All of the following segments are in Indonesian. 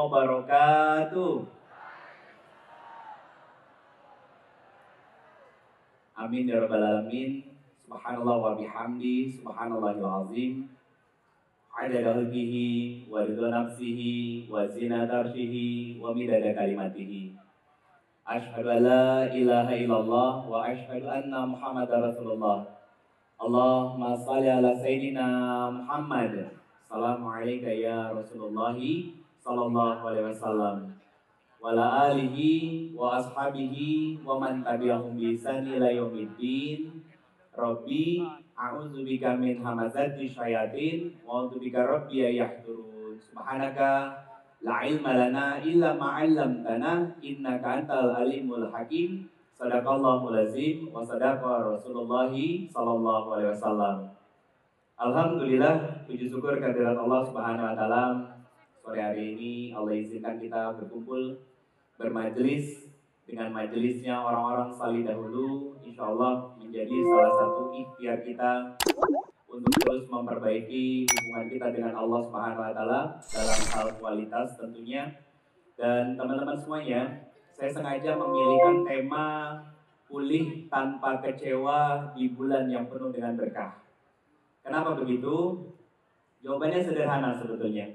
wabarakatuh. Amin ya rabbal alamin. Subhanallah wa bihamdi, subhanallahil azim. Adada khalqihi wa ridha nafsihi wa zinata arsyihi wa midada kalimatihi. Asyhadu an la ilaha illallah wa asyhadu anna Muhammadar Rasulullah. Allahumma shalli ala sayyidina Muhammad. Assalamualaikum ya Rasulullah sallallahu alaihi wasallam. Wa ala alihi wa ashabihi wa man tabi'ahum bi ihsan ila yaumiddin. Rabbi a'udzubika min hamazati syayatin wa a'udzubika rabbi yahdurun. Subhanaka la ilma lana illa ma 'allamtana innaka antal alimul hakim. Shadaqallahul azim wa sadaqa Rasulullah sallallahu alaihi wasallam. Alhamdulillah, puji syukur kehadirat Allah Subhanahu wa taala. Sore hari ini Allah izinkan kita berkumpul bermajelis dengan majelisnya orang-orang salih dahulu. Insya Allah menjadi salah satu ikhtiar kita untuk terus memperbaiki hubungan kita dengan Allah Subhanahu wa taala dalam hal kualitas tentunya. Dan teman-teman semuanya, saya sengaja memilihkan tema pulih tanpa kecewa di bulan yang penuh dengan berkah. Kenapa begitu? Jawabannya sederhana sebetulnya.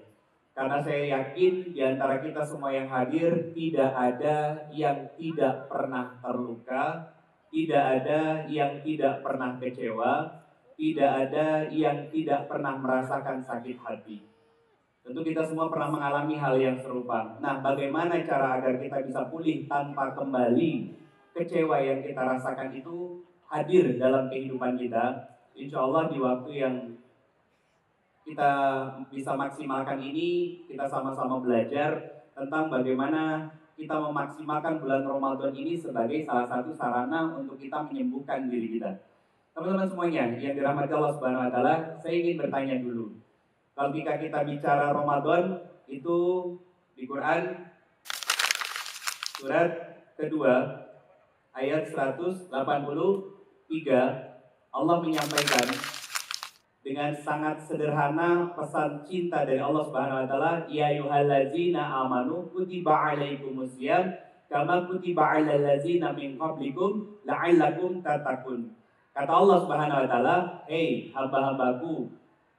Karena saya yakin di antara kita semua yang hadir tidak ada yang tidak pernah terluka, tidak ada yang tidak pernah kecewa, tidak ada yang tidak pernah merasakan sakit hati. Tentu kita semua pernah mengalami hal yang serupa. Nah, bagaimana cara agar kita bisa pulih tanpa kembali kecewa yang kita rasakan itu hadir dalam kehidupan kita? Insya Allah di waktu yang kita bisa maksimalkan ini, kita sama-sama belajar tentang bagaimana kita memaksimalkan bulan Ramadan ini sebagai salah satu sarana untuk kita menyembuhkan diri kita. Teman-teman semuanya yang dirahmati Allah Subhanahu wa taala, saya ingin bertanya dulu. Ketika kita bicara Ramadan, itu di Quran surat kedua ayat 183 Allah menyampaikan dengan sangat sederhana pesan cinta dari Allah Subhanahu wa taala, ya ayyuhallazina amanu kutiba alaikumusiyam kama kutiba alal ladzina min qablikum la'allakum tattaqun. Kata Allah Subhanahu wa taala, "Hei hamba-hambaku,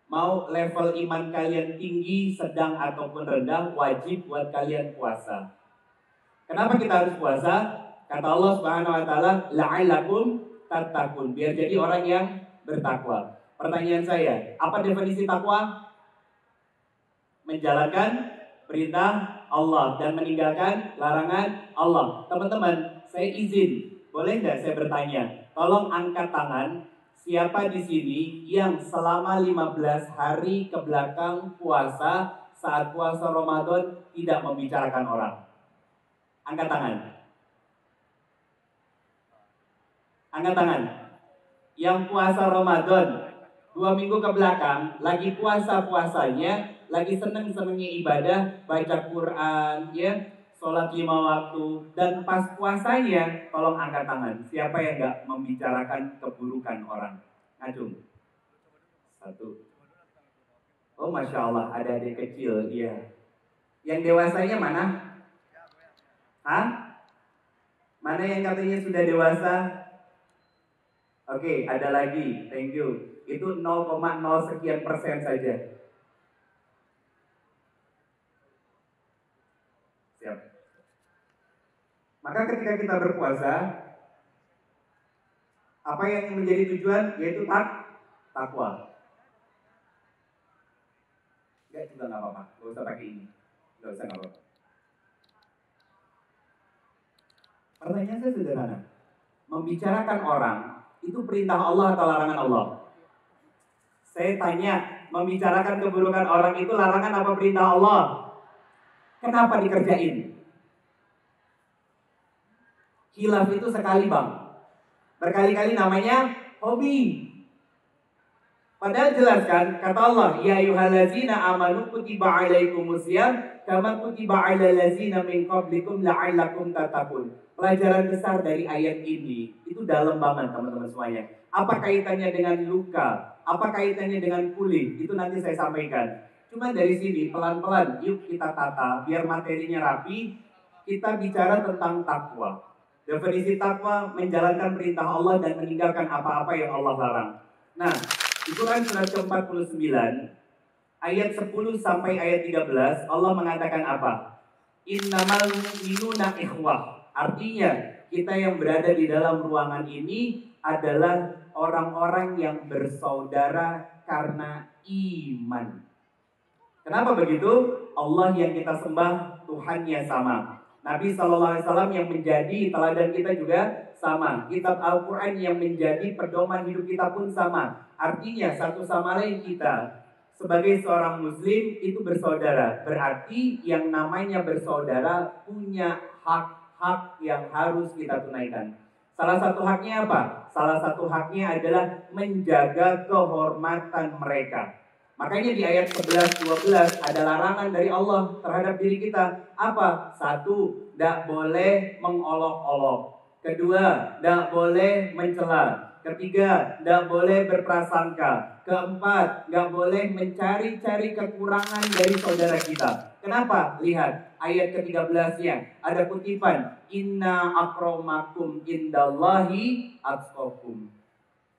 mau level iman kalian tinggi, sedang ataupun rendah, wajib buat kalian puasa." Kenapa kita harus puasa? Kata Allah Subhanahu wa taala, "La'allakum tattaqun." Biar jadi orang yang bertakwa. Pertanyaan saya, apa definisi takwa? Menjalankan perintah Allah dan meninggalkan larangan Allah. Teman-teman, saya izin, boleh nggak saya bertanya? Tolong angkat tangan, siapa di sini yang selama 15 hari ke belakang puasa, saat puasa Ramadan tidak membicarakan orang? Angkat tangan. Angkat tangan. Yang puasa Ramadan 2 minggu ke belakang, lagi puasa-puasanya, lagi seneng-senengnya ibadah, baca Quran, ya, sholat 5 waktu, dan pas puasanya, tolong angkat tangan. Siapa yang nggak membicarakan keburukan orang? Ngacung. 1. Oh, Masya Allah, ada adik kecil, iya. Yang dewasanya mana? Hah? Mana yang katanya sudah dewasa? Oke, ada lagi, thank you. Itu 0,0 sekian persen saja. Siap. Maka ketika kita berpuasa, apa yang menjadi tujuan? Yaitu takwa. Enggak juga nggak apa-apa, nggak usah pakai ini, nggak usah nggak apa-apa. Pertanyaan saya sederhana. Membicarakan orang itu perintah Allah atau larangan Allah? Saya tanya, membicarakan keburukan orang itu larangan apa perintah Allah? Kenapa dikerjain? Khilaf itu sekali bang, berkali-kali namanya hobi. Padahal jelas kan, kata Allah, ya ayyuhallazina amanu kutiba alaikumusiyam kama kutiba alal ladzina min qablikum la'allakum tattaqun. Pelajaran besar dari ayat ini itu dalam banget teman-teman semuanya. Apa kaitannya dengan luka? Apa kaitannya dengan pulih? Itu nanti saya sampaikan. Cuma dari sini pelan-pelan yuk kita tata biar materinya rapi. Kita bicara tentang takwa. Definisi takwa menjalankan perintah Allah dan meninggalkan apa-apa yang Allah larang. Nah, di Quran surat ke-49 ayat 10 sampai ayat 13 Allah mengatakan apa? Innamal mu'minuna ikhwah. Artinya kita yang berada di dalam ruangan ini adalah orang-orang yang bersaudara karena iman. Kenapa begitu? Allah yang kita sembah Tuhannya sama. Nabi SAW yang menjadi teladan kita juga sama. Kitab Al-Quran yang menjadi pedoman hidup kita pun sama. Artinya satu sama lain kita sebagai seorang muslim itu bersaudara. Berarti yang namanya bersaudara punya hak-hak yang harus kita tunaikan. Salah satu haknya apa? Salah satu haknya adalah menjaga kehormatan mereka. Makanya di ayat 11-12 ada larangan dari Allah terhadap diri kita. Apa? Satu, tidak boleh mengolok-olok. Kedua, tidak boleh mencela. Ketiga, tidak boleh berprasangka. Keempat, tidak boleh mencari-cari kekurangan dari saudara kita. Kenapa? Lihat ayat ke-13-nya. Ada kutipan, Inna akramakum indallahi atqakum.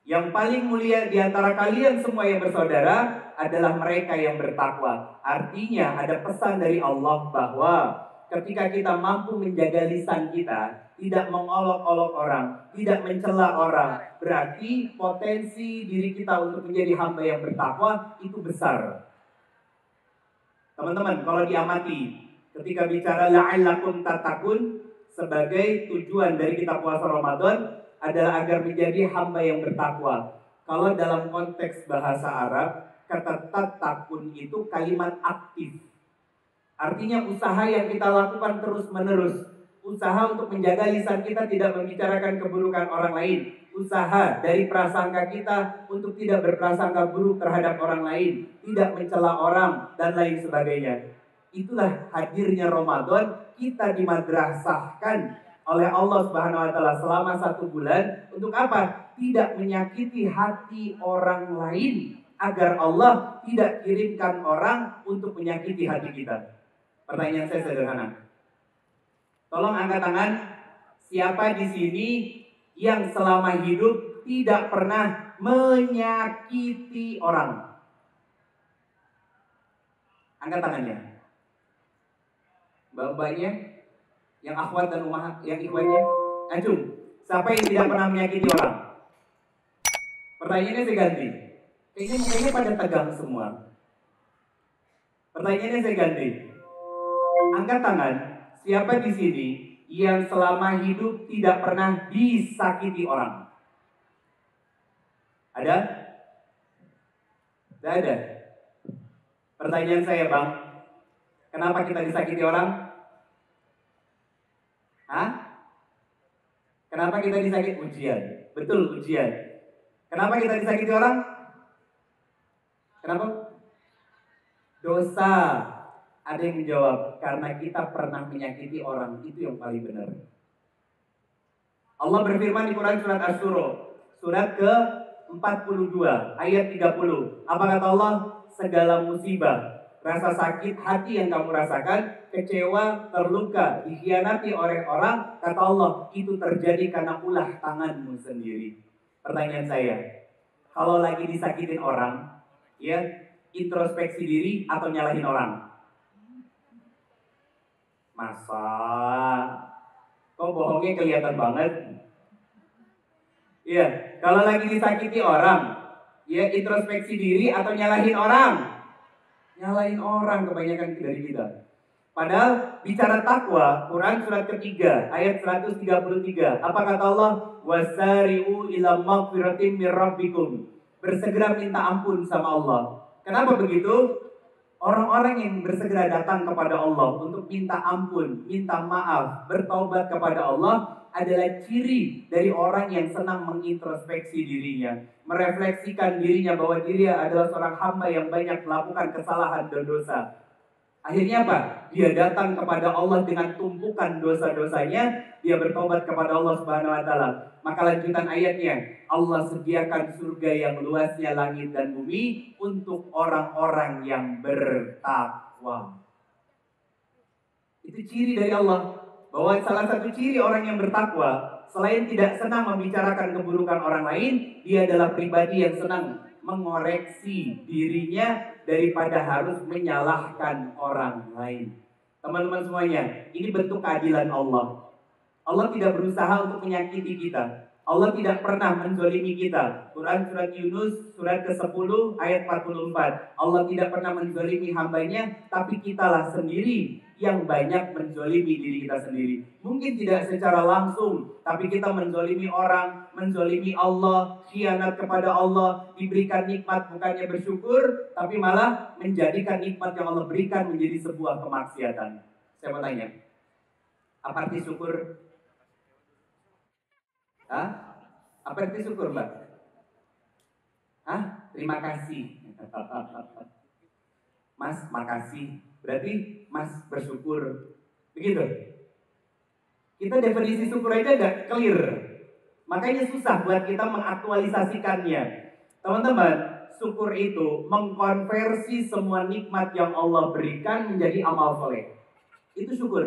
Yang paling mulia di antara kalian semua yang bersaudara adalah mereka yang bertakwa. Artinya ada pesan dari Allah bahwa ketika kita mampu menjaga lisan kita, tidak mengolok-olok orang, tidak mencela orang, berarti potensi diri kita untuk menjadi hamba yang bertakwa itu besar. Teman-teman, kalau diamati, ketika bicara la'allakum tattaqun, sebagai tujuan dari kita puasa Ramadan adalah agar menjadi hamba yang bertakwa. Kalau dalam konteks bahasa Arab, kata tattaqun itu kalimat aktif. Artinya usaha yang kita lakukan terus-menerus. Usaha untuk menjaga lisan kita tidak membicarakan keburukan orang lain. Usaha dari prasangka kita untuk tidak berprasangka buruk terhadap orang lain. Tidak mencela orang dan lain sebagainya. Itulah hadirnya Ramadan, kita dimadrasahkan oleh Allah Subhanahu wa taala selama 1 bulan untuk apa? Tidak menyakiti hati orang lain agar Allah tidak kirimkan orang untuk menyakiti hati kita. Pertanyaan saya sederhana. Tolong angkat tangan, siapa di sini yang selama hidup tidak pernah menyakiti orang? Angkat tangannya. Bapak-bapaknya, yang akhwat dan ummahat, yang ikhwannya, acung. Siapa yang tidak pernah menyakiti orang? Pertanyaannya saya ganti. Kayaknya mukanya pada tegang semua. Pertanyaannya saya ganti. Angkat tangan, siapa di sini yang selama hidup tidak pernah disakiti orang? Ada? Tidak ada. Pertanyaan saya, Bang, kenapa kita disakiti orang? Hah? Kenapa kita disakiti? Ujian. Betul, ujian. Kenapa kita disakiti orang? Kenapa? Dosa. Ada yang menjawab, karena kita pernah menyakiti orang. Itu yang paling benar. Allah berfirman di Quran surat Asy-Syura, surat ke-42 ayat 30. Apa kata Allah? Segala musibah, rasa sakit hati yang kamu rasakan, kecewa, terluka, dikhianati oleh orang, kata Allah, itu terjadi karena ulah tanganmu sendiri. Pertanyaan saya, kalau lagi disakitin orang, ya, introspeksi diri atau nyalahin orang? Masa? Kok bohongnya kelihatan banget? Iya, kalau lagi disakiti orang, ya, introspeksi diri atau nyalahin orang? Nyalahin orang kebanyakan dari kita. Padahal bicara takwa, Quran surat ketiga ayat 133. Apa kata Allah? Wasari'u ila maghfiratin mir rabbikum. Bersegera minta ampun sama Allah. Kenapa begitu? Orang-orang yang bersegera datang kepada Allah untuk minta ampun, minta maaf, bertaubat kepada Allah adalah ciri dari orang yang senang mengintrospeksi dirinya, merefleksikan dirinya bahwa dirinya adalah seorang hamba yang banyak melakukan kesalahan dan dosa. Akhirnya apa? Dia datang kepada Allah dengan tumpukan dosa-dosanya, dia bertobat kepada Allah Subhanahu wa taala. Maka lanjutan ayatnya, Allah sediakan surga yang luasnya langit dan bumi untuk orang-orang yang bertakwa. Itu ciri dari Allah, bahwa salah satu ciri orang yang bertakwa, selain tidak senang membicarakan keburukan orang lain, dia adalah pribadi yang senang mengoreksi dirinya daripada harus menyalahkan orang lain. Teman-teman semuanya, ini bentuk keadilan Allah. Allah tidak berusaha untuk menyakiti kita. Allah tidak pernah menzolimi kita. Quran surat Yunus surat ke-10 ayat 44. Allah tidak pernah menzolimi hambanya, tapi kitalah sendiri yang banyak menzolimi diri kita sendiri. Mungkin tidak secara langsung, tapi kita menzolimi orang, menzolimi Allah, khianat kepada Allah, diberikan nikmat bukannya bersyukur, tapi malah menjadikan nikmat yang Allah berikan menjadi sebuah kemaksiatan. Saya mau tanya, apa arti syukur? Hah? Apa arti syukur, Mbak? Hah? Terima kasih. Mas, makasih. Berarti Mas bersyukur. Begitu. Kita definisi syukur aja gak clear. Makanya susah buat kita mengaktualisasikannya. Teman-teman, syukur itu mengkonversi semua nikmat yang Allah berikan menjadi amal soleh. Itu syukur.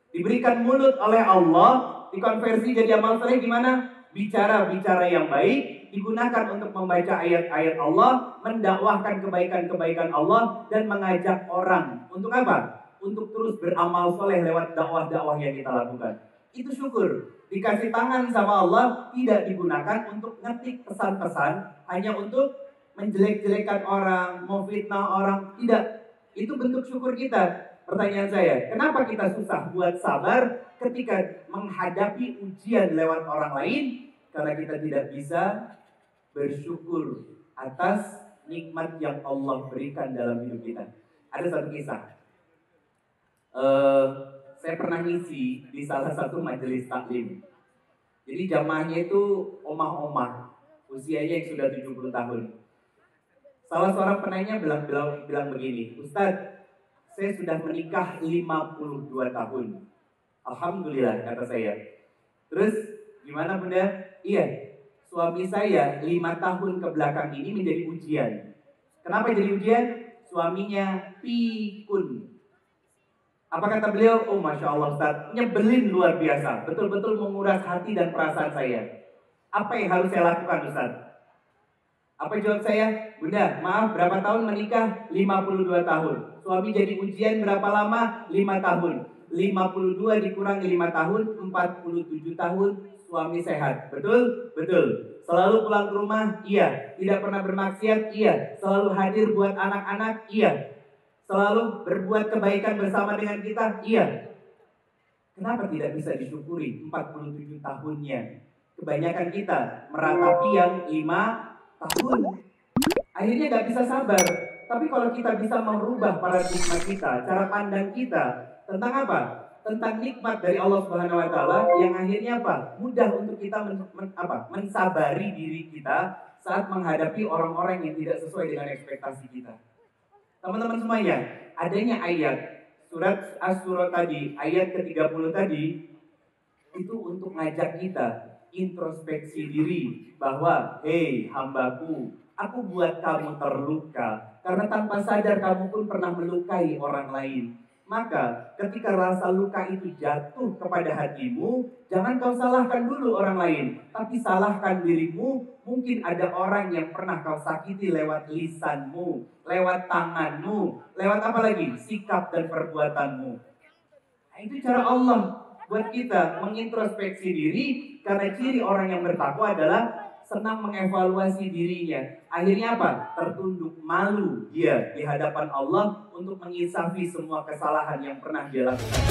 Diberikan mulut oleh Allah, dikonversi jadi amal soleh gimana? Bicara-bicara yang baik, digunakan untuk membaca ayat-ayat Allah, mendakwahkan kebaikan-kebaikan Allah, dan mengajak orang. Untuk apa? Untuk terus beramal soleh lewat dakwah-dakwah yang kita lakukan. Itu syukur. Dikasih tangan sama Allah, tidak digunakan untuk ngetik pesan-pesan, hanya untuk menjelek-jelekan orang, memfitnah orang. Tidak. Itu bentuk syukur kita. Pertanyaan saya, kenapa kita susah buat sabar ketika menghadapi ujian lewat orang lain? Karena kita tidak bisa bersyukur atas nikmat yang Allah berikan dalam hidup kita. Ada satu kisah. Saya pernah ngisi di salah satu majelis taklim. Jadi jamaahnya itu omah-omah, usianya yang sudah 70 tahun. Salah seorang penanya bilang begini, Ustadz, saya sudah menikah 52 tahun. Alhamdulillah, kata saya. Terus gimana Bunda? Iya, suami saya 5 tahun ke belakang ini menjadi ujian. Kenapa jadi ujian? Suaminya pikun. Apa kata beliau? Oh Masya Allah Ustaz, nyebelin luar biasa. Betul-betul menguras hati dan perasaan saya. Apa yang harus saya lakukan Ustaz? Apa jawab saya? Bunda, maaf, berapa tahun menikah? 52 tahun. Suami jadi ujian berapa lama? 5 tahun. 52 dikurangi 5 tahun, 47 tahun suami sehat. Betul? Betul. Selalu pulang ke rumah? Iya. Tidak pernah bermaksiat? Iya. Selalu hadir buat anak-anak? Iya. Selalu berbuat kebaikan bersama dengan kita? Iya. Kenapa tidak bisa disyukuri 47 tahunnya? Kebanyakan kita meratapi yang 5 tahun. Akhirnya gak bisa sabar. Tapi kalau kita bisa merubah paradigma kita, cara pandang kita tentang apa? Tentang nikmat dari Allah Subhanahu wa taala yang akhirnya apa? Mudah untuk kita mensabari diri kita saat menghadapi orang-orang yang tidak sesuai dengan ekspektasi kita. Teman-teman semuanya, adanya ayat surat Asy-Syura tadi, ayat ke-30 tadi itu untuk ngajak kita introspeksi diri bahwa hei hambaku, aku buat kamu terluka karena tanpa sadar kamu pun pernah melukai orang lain. Maka ketika rasa luka itu jatuh kepada hatimu, jangan kau salahkan dulu orang lain, tapi salahkan dirimu. Mungkin ada orang yang pernah kau sakiti lewat lisanmu, lewat tanganmu, lewat apa lagi? Sikap dan perbuatanmu. Nah, itu cara Allah buat kita mengintrospeksi diri, karena ciri orang yang bertakwa adalah senang mengevaluasi dirinya. Akhirnya apa? Tertunduk malu dia di hadapan Allah untuk menginsafi semua kesalahan yang pernah dia lakukan.